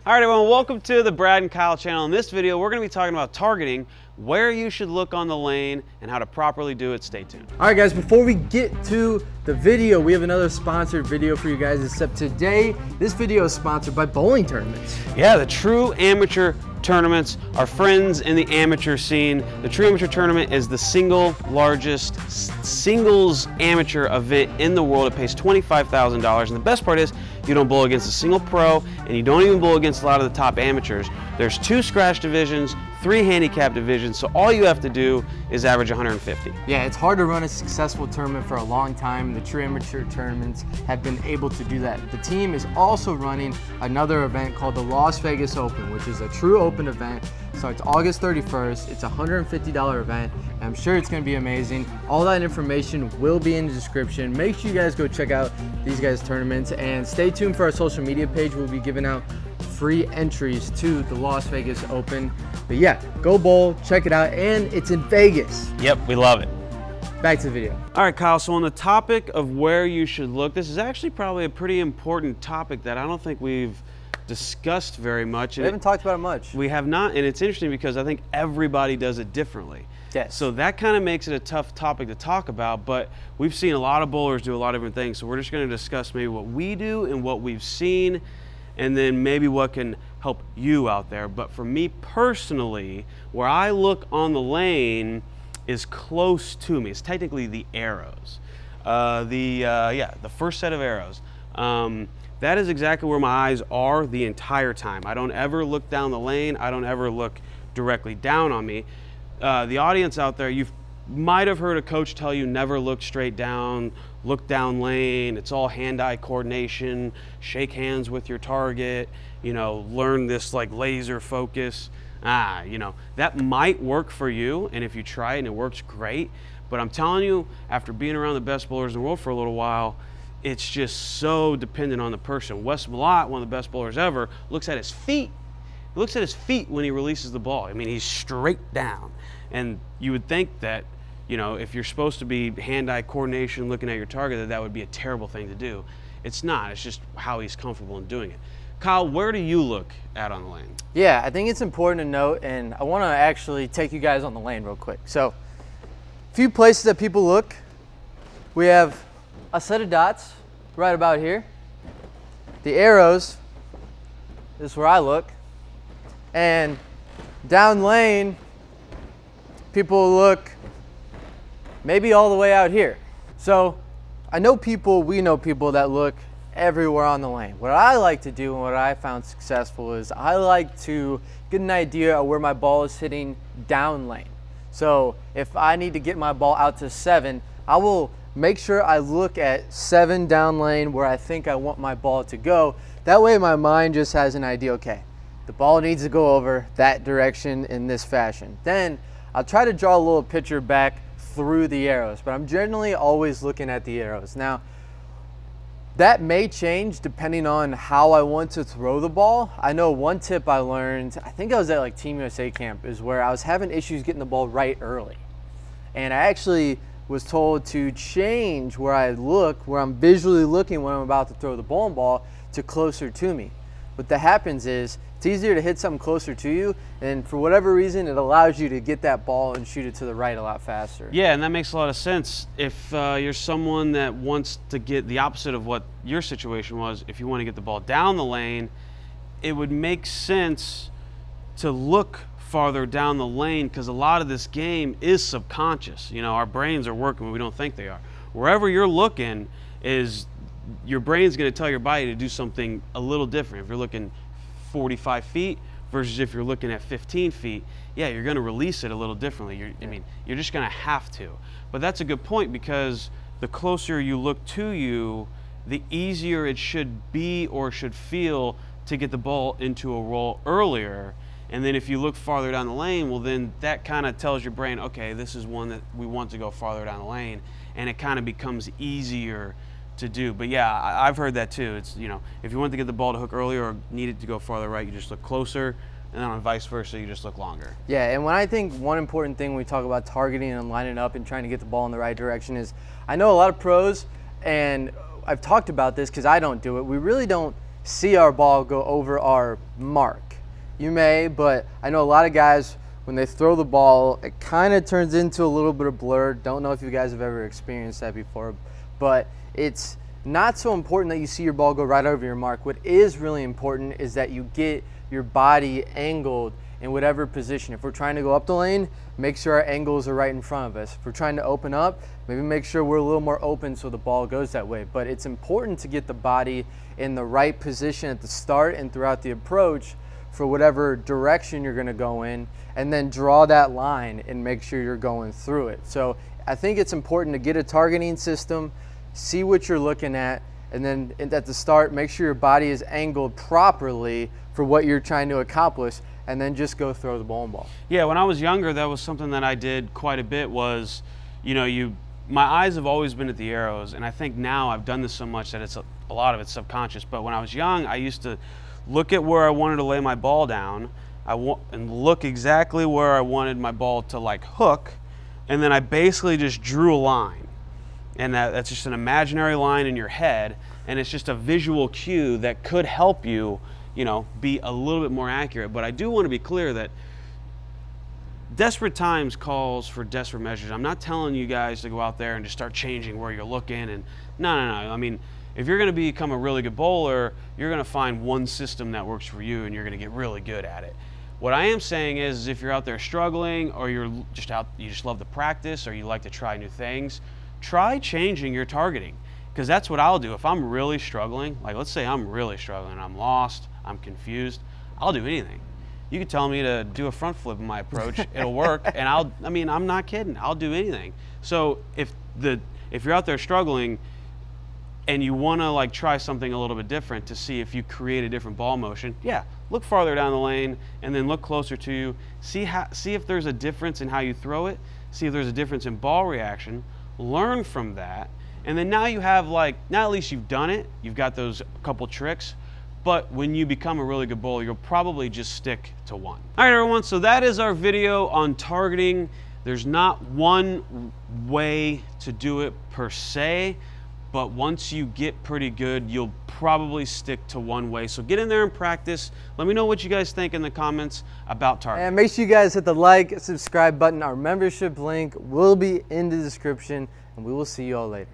All right, everyone, welcome to the Brad and Kyle channel. In this video, we're going to be talking about targeting, where you should look on the lane, and how to properly do it. Stay tuned. All right, guys, before we get to the video, we have another sponsored video for you guys, except today, this video is sponsored by Bowling Tournaments. Yeah, the True Amateur Tournaments, our friends in the amateur scene. The True Amateur Tournament is the single largest singles amateur event in the world. It pays $25,000, and the best part is you don't bowl against a single pro, and you don't even bowl against a lot of the top amateurs. There's 2 scratch divisions, 3 handicap divisions, so all you have to do is average 150. Yeah, it's hard to run a successful tournament for a long time. The True Amateur Tournaments have been able to do that. The team is also running another event called the Las Vegas Open, which is a true open event. Starts August 31st. It's a $150 event, and I'm sure it's going to be amazing. All that information will be in the description. Make sure you guys go check out these guys' tournaments, and stay tuned for our social media page. We'll be giving out free entries to the Las Vegas Open. But yeah, go bowl, check it out, and it's in Vegas. Yep, we love it. Back to the video. All right, Kyle, so on the topic of where you should look, this is actually probably a pretty important topic that I don't think we've discussed very much. We haven't talked about it much. We have not, and it's interesting because I think everybody does it differently. Yes. So that kind of makes it a tough topic to talk about, but we've seen a lot of bowlers do a lot of different things, so we're just going to discuss maybe what we do and what we've seen, and then maybe what can help you out there. But for me personally, where I look on the lane is close to me. It's technically the arrows. The first set of arrows. That is exactly where my eyes are the entire time. I don't ever look down the lane. I don't ever look directly down on me. The audience out there, you might have heard a coach tell you never look straight down, look down lane. It's all hand-eye coordination, shake hands with your target, you know, learn this like laser focus. You know, that might work for you, and if you try it and it works, great. But I'm telling you, after being around the best bowlers in the world for a little while, it's just so dependent on the person. Wes Malott, one of the best bowlers ever, looks at his feet. He looks at his feet when he releases the ball. I mean, he's straight down. And you would think that, you know, if you're supposed to be hand-eye coordination, looking at your target, that would be a terrible thing to do. It's not. It's just how he's comfortable in doing it. Kyle, where do you look at on the lane? Yeah, I think it's important to note, and I want to actually take you guys on the lane real quick. So, a few places that people look. We have a set of dots right about here. The arrows is where I look. And down lane, people look maybe all the way out here. So we know people that look everywhere on the lane. What I like to do and what I found successful is I like to get an idea of where my ball is hitting down lane. So if I need to get my ball out to 7, I will make sure I look at 7 down lane where I think I want my ball to go. That way my mind just has an idea, okay, the ball needs to go over that direction in this fashion. Then I'll try to draw a little picture back through the arrows, but I'm generally always looking at the arrows. Now, that may change depending on how I want to throw the ball. I know one tip I learned, I think I was at like Team USA camp, is where I was having issues getting the ball right early. And I actually was told to change where I look, where I'm visually looking when I'm about to throw the bowling ball, to closer to me. What that happens is it's easier to hit something closer to you, and for whatever reason, it allows you to get that ball and shoot it to the right a lot faster. Yeah, and that makes a lot of sense. If you're someone that wants to get the opposite of what your situation was, if you want to get the ball down the lane, it would make sense to look farther down the lane, because a lot of this game is subconscious. You know, our brains are working when we don't think they are. Wherever you're looking is your brain's going to tell your body to do something a little different. If you're looking 45 feet versus if you're looking at 15 feet, yeah, you're going to release it a little differently. I mean, you're just going to have to. But that's a good point, because the closer you look to you, the easier it should be or should feel to get the ball into a roll earlier. And then if you look farther down the lane, well, then that kind of tells your brain, okay, this is one that we want to go farther down the lane, and it kind of becomes easier to do. But yeah, I've heard that too. It's, you know, if you want to get the ball to hook earlier or need it to go farther right, you just look closer, and then on vice versa, you just look longer. Yeah, and when I think one important thing when we talk about targeting and lining up and trying to get the ball in the right direction is, I know a lot of pros, and I've talked about this because I don't do it, we really don't see our ball go over our mark. You may, but I know a lot of guys, when they throw the ball, it kind of turns into a little bit of blur. Don't know if you guys have ever experienced that before, but it's not so important that you see your ball go right over your mark. What is really important is that you get your body angled in whatever position. If we're trying to go up the lane, make sure our angles are right in front of us. If we're trying to open up, maybe make sure we're a little more open so the ball goes that way. But it's important to get the body in the right position at the start and throughout the approach for whatever direction you're gonna go in, and then draw that line and make sure you're going through it. So I think it's important to get a targeting system, see what you're looking at, and then at the start, make sure your body is angled properly for what you're trying to accomplish, and then just go throw the bowling ball. Yeah, when I was younger, that was something that I did quite a bit was, you know, my eyes have always been at the arrows, and I think now I've done this so much that it's a lot of it's subconscious. But when I was young, I used to look at where I wanted to lay my ball down, and look exactly where I wanted my ball to like hook, and then I basically just drew a line. And that's just an imaginary line in your head, and it's just a visual cue that could help you, you know, be a little bit more accurate. But I do want to be clear that desperate times calls for desperate measures. I'm not telling you guys to go out there and just start changing where you're looking, and no. I mean, if you're going to become a really good bowler, you're going to find one system that works for you, and you're going to get really good at it. What I am saying is if you're out there struggling, or you just love to practice, or you like to try new things, try changing your targeting, because that's what I'll do. If I'm really struggling, like let's say I'm really struggling, I'm lost, I'm confused, I'll do anything. You could tell me to do a front flip in my approach, it'll work, and I mean, I'm not kidding, I'll do anything. So if you're out there struggling and you want to like try something a little bit different to see if you create a different ball motion, yeah, look farther down the lane and then look closer to you. See if there's a difference in how you throw it, see if there's a difference in ball reaction, learn from that, and then now you have like, now at least you've done it, you've got those couple tricks, but when you become a really good bowler, you'll probably just stick to one. All right, everyone, so that is our video on targeting. There's not one way to do it per se, but once you get pretty good, you'll probably stick to one way. So get in there and practice. Let me know what you guys think in the comments about targeting. And make sure you guys hit the like, subscribe button. Our membership link will be in the description, and we will see you all later.